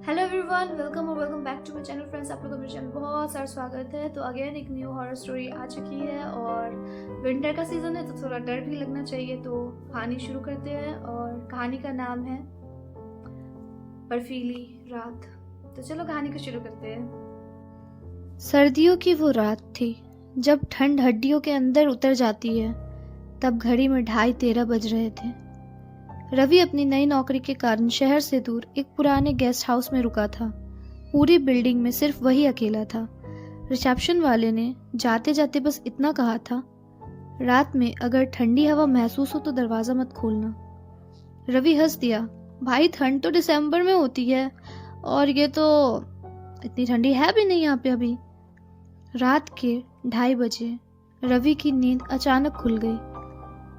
Hello everyone, welcome back to my channel friends. आप लोगों का मेरे चैनल बहुत सारा स्वागत है। तो अगेन एक न्यू हॉरर स्टोरी आ चुकी है और विंटर का सीज़न है तो थोड़ा डर भी लगना चाहिए। तो कहानी शुरू करते हैं और कहानी का नाम है बर्फीली रात। तो चलो कहानी को शुरू करते हैं। सर्दियों की वो रात थी जब ठंड हड्डियों के अंदर उतर जाती है। तब घड़ी में 2:30 बज रहे थे। रवि अपनी नई नौकरी के कारण शहर से दूर एक पुराने गेस्ट हाउस में रुका था। पूरी बिल्डिंग में सिर्फ वही अकेला था। रिसेप्शन वाले ने जाते जाते बस इतना कहा था, रात में अगर ठंडी हवा महसूस हो तो दरवाजा मत खोलना। रवि हंस दिया, भाई ठंड तो दिसंबर में होती है और ये तो इतनी ठंडी है भी नहीं यहाँ पे अभी। रात के 2:30 बजे रवि की नींद अचानक खुल गई।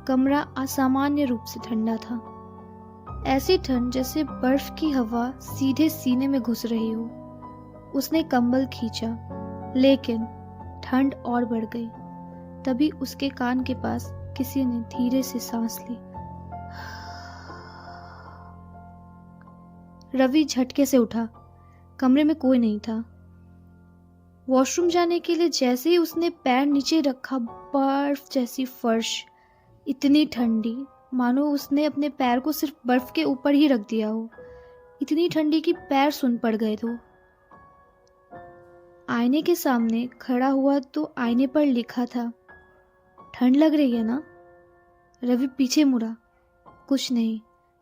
कमरा असामान्य रूप से ठंडा था। ऐसी ठंड जैसे बर्फ की हवा सीधे सीने में घुस रही हो। उसने कंबल खींचा, लेकिन ठंड और बढ़ गई। तभी उसके कान के पास किसी ने धीरे से सांस ली। रवि झटके से उठा। कमरे में कोई नहीं था। वॉशरूम जाने के लिए जैसे ही उसने पैर नीचे रखा, बर्फ जैसी फर्श, इतनी ठंडी मानो उसने अपने पैर को सिर्फ बर्फ के ऊपर ही रख दिया हो। इतनी ठंडी कि पैर सुन पड़ गए थे। आईने के सामने खड़ा हुआ तो आईने पर लिखा था, ठंड लग रही है ना? रवि पीछे मुड़ा, कुछ नहीं।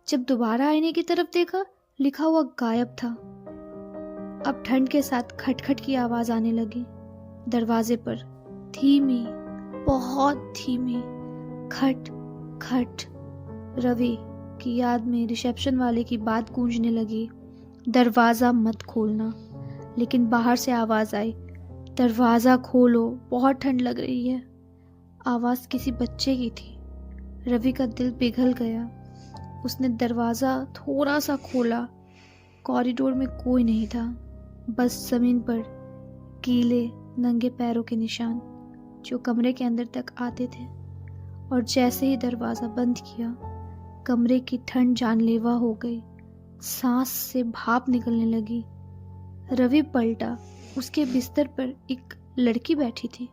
जब दोबारा आईने की तरफ देखा, लिखा हुआ गायब था। अब ठंड के साथ खटखट की आवाज आने लगी। दरवाजे पर धीमी, बहुत धीमी खट खट। रवि की याद में रिसेप्शन वाले की बात गूंजने लगी, दरवाजा मत खोलना। लेकिन बाहर से आवाज आई, दरवाजा खोलो, बहुत ठंड लग रही है। आवाज किसी बच्चे की थी। रवि का दिल पिघल गया। उसने दरवाजा थोड़ा सा खोला। कॉरिडोर में कोई नहीं था, बस जमीन पर गीले नंगे पैरों के निशान जो कमरे के अंदर तक आते थे। और जैसे ही दरवाजा बंद किया, कमरे की ठंड जानलेवा हो गई। सांस से भाप निकलने लगी। रवि पलटा। उसके बिस्तर पर एक लड़की बैठी थी।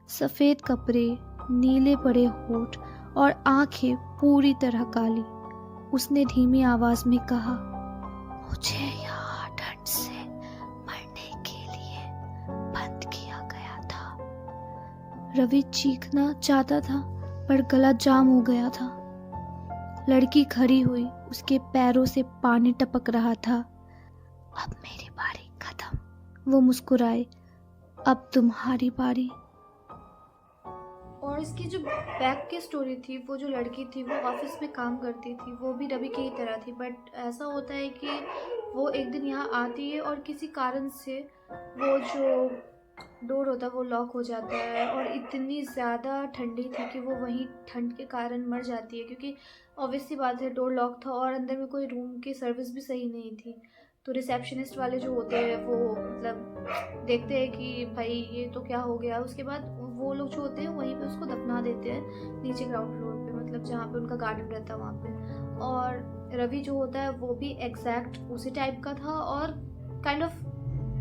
सफेद कपड़े, नीले पड़े होठ और आंखें पूरी तरह काली। उसने धीमी आवाज में कहा, मुझे यहाँ ठंड से मरने के लिए बंद किया गया था। रवि चीखना चाहता था पर गला जाम हो गया था। लड़की खड़ी हुई, उसके पैरों से पानी टपक रहा था। अब मेरी बारी खत्म, वो मुस्कुराए, अब तुम्हारी बारी। और इसकी जो बैक की स्टोरी थी, वो जो लड़की थी वो ऑफिस में काम करती थी। वो भी रवि की ही तरह थी, बट ऐसा होता है कि वो एक दिन यहाँ आती है और किसी कारण से वो जो डोर होता है वो लॉक हो जाता है। और इतनी ज़्यादा ठंडी थी कि वो वहीं ठंड के कारण मर जाती है, क्योंकि ऑब्वियसली बात है, डोर लॉक था और अंदर में कोई रूम की सर्विस भी सही नहीं थी। तो रिसेप्शनिस्ट वाले जो होते हैं वो मतलब देखते हैं कि भाई ये तो क्या हो गया। उसके बाद वो लोग जो होते हैं वहीं पे उसको दफना देते हैं, नीचे ग्राउंड फ्लोर पे, मतलब जहाँ पे उनका गार्डन रहता है वहाँ पे। और रवि जो होता है वो भी एग्जैक्ट उसी टाइप का था और काइंड ऑफ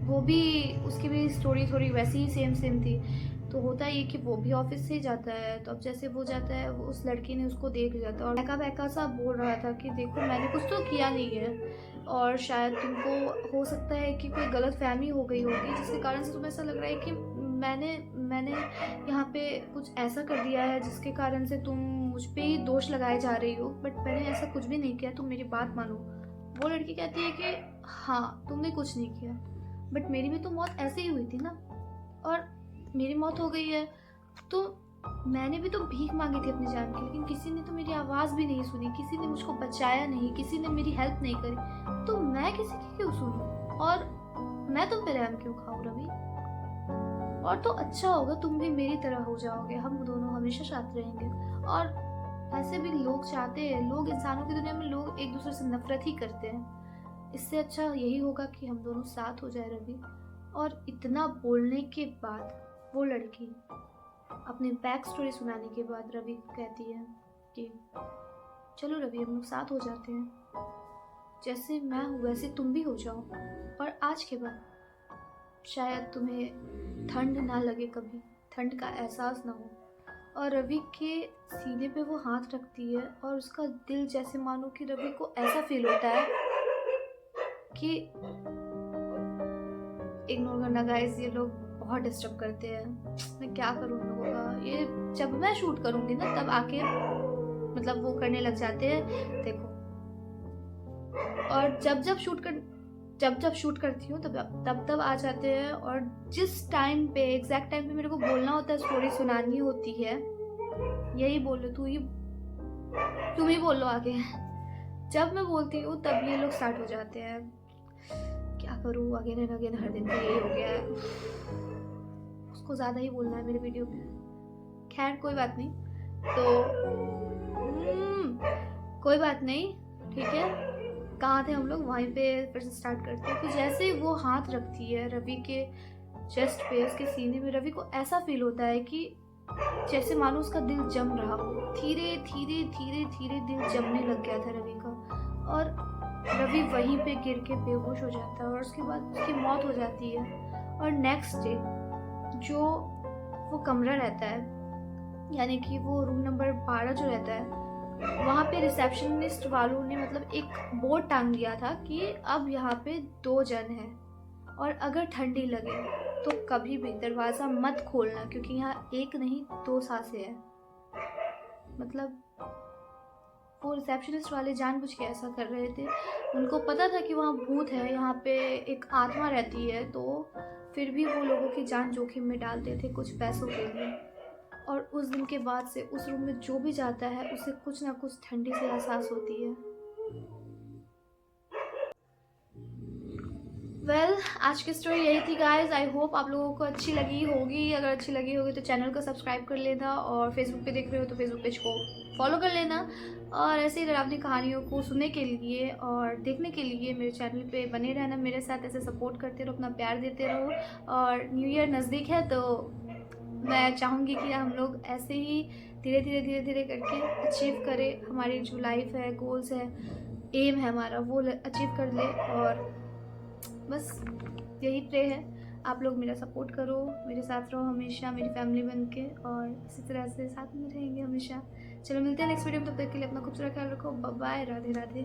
वो भी, उसकी भी स्टोरी थोड़ी वैसी ही सेम थी। तो होता ये कि वो भी ऑफिस से ही जाता है। तो अब जैसे वो जाता है, उस लड़की ने उसको देख लिया था और बहका बहका सा बोल रहा था कि देखो मैंने कुछ तो किया नहीं है और शायद तुमको हो सकता है कि कोई गलत फहमी हो गई होगी, जिसके कारण से तुम्हें ऐसा लग रहा है कि मैंने मैंने यहाँ पे कुछ ऐसा कर दिया है जिसके कारण से तुम मुझ पे ही दोष लगाए जा रही हो। बट मैंने ऐसा कुछ भी नहीं किया, तुम मेरी बात मानो। वो लड़की कहती है कि हाँ तुमने कुछ नहीं किया, बट मेरी भी तो मौत ऐसे ही हुई थी ना। और मेरी मौत हो गई है तो मैंने भी तो भीख मांगी थी अपनी जान की, लेकिन किसी ने तो मेरी आवाज़ भी नहीं सुनी, किसी ने मुझको बचाया नहीं, किसी ने मेरी हेल्प नहीं करी। तो मैं किसी की क्यों सुनूं और मैं तुम पे रहम क्यों खाऊं रवि? और तो अच्छा होगा तुम भी मेरी तरह हो जाओगे, हम दोनों हमेशा साथ रहेंगे। और ऐसे भी लोग चाहते हैं, लोग इंसानों की दुनिया में लोग एक दूसरे से नफरत ही करते हैं। इससे अच्छा यही होगा कि हम दोनों साथ हो जाए रवि। और इतना बोलने के बाद वो लड़की अपनी बैक स्टोरी सुनाने के बाद रवि को कहती है कि चलो रवि हम लोग साथ हो जाते हैं। जैसे मैं हूँ वैसे तुम भी हो जाओ, और आज के बाद शायद तुम्हें ठंड ना लगे, कभी ठंड का एहसास ना हो। और रवि के सीने पे वो हाथ रखती है और उसका दिल जैसे मानो कि रवि को ऐसा फील होता है कि इग्नोर करना गाइस, ये लोग बहुत डिस्टर्ब करते हैं। मैं क्या करूँ उन लोगों का, ये जब मैं शूट करूँगी ना तब आके मतलब वो करने लग जाते हैं, देखो। और जब जब शूट करती हूँ तब आ जाते हैं, और जिस टाइम पे एग्जैक्ट टाइम पे मेरे को बोलना होता है, स्टोरी सुनानी होती है, यही बोल लो तुम ही बोल लो आगे। जब मैं बोलती हूँ तब ये लोग स्टार्ट हो जाते हैं। क्या करूँ, अगेन एंड अगेन हर दिन का यही हो गया है। उसको ज़्यादा ही बोलना है मेरे वीडियो पे। खैर कोई बात नहीं, तो कोई बात नहीं, ठीक है। कहाँ थे हम लोग, वहीं पे फिर से स्टार्ट करते हैं। तो जैसे ही वो हाथ रखती है रवि के चेस्ट पे, उसके सीने में, रवि को ऐसा फील होता है कि जैसे मानो उसका दिल जम रहा हो। धीरे धीरे धीरे धीरे दिल जमने लग गया था रवि का, और रवि वहीं पे गिर के बेहोश हो जाता है, और उसके बाद उसकी मौत हो जाती है। और नेक्स्ट डे जो वो कमरा रहता है, यानी कि वो रूम नंबर 12 जो रहता है, वहाँ पे रिसेप्शनिस्ट वालों ने मतलब एक बोर्ड टांग दिया था कि अब यहाँ पे 2 जन हैं, और अगर ठंडी लगे तो कभी भी दरवाज़ा मत खोलना, क्योंकि यहाँ एक नहीं 2 सांसें हैं। मतलब वो रिसेप्शनिस्ट वाले जानबूझ के ऐसा कर रहे थे। उनको पता था कि वहाँ भूत है, यहाँ पे एक आत्मा रहती है, तो फिर भी वो लोगों की जान जोखिम में डालते थे कुछ पैसों के लिए। और उस दिन के बाद से उस रूम में जो भी जाता है उसे कुछ ना कुछ ठंडी से एहसास होती है। आज की स्टोरी यही थी गाइज। आई होप आप लोगों को अच्छी लगी होगी। अगर अच्छी लगी होगी तो चैनल को सब्सक्राइब कर लेना, और फेसबुक पे देख रहे हो तो फेसबुक पेज को फॉलो कर लेना। और ऐसे ही डरावनी कहानियों को सुनने के लिए और देखने के लिए मेरे चैनल पे बने रहना, मेरे साथ ऐसे सपोर्ट करते रहो, अपना प्यार देते रहो। और न्यू ईयर नज़दीक है, तो मैं चाहूँगी कि हम लोग ऐसे ही धीरे धीरे करके अचीव करें। हमारी जो लाइफ है, गोल्स है, एम है हमारा, वो अचीव कर ले। और बस यही प्रे है, आप लोग मेरा सपोर्ट करो, मेरे साथ रहो हमेशा, मेरी फैमिली बन के, और इसी तरह से साथ में रहेंगे हमेशा। चलो मिलते हैं नेक्स्ट वीडियो में, तब तक के लिए अपना खूबसूरत ख्याल रखो। Bye bye, Radhe Radhe.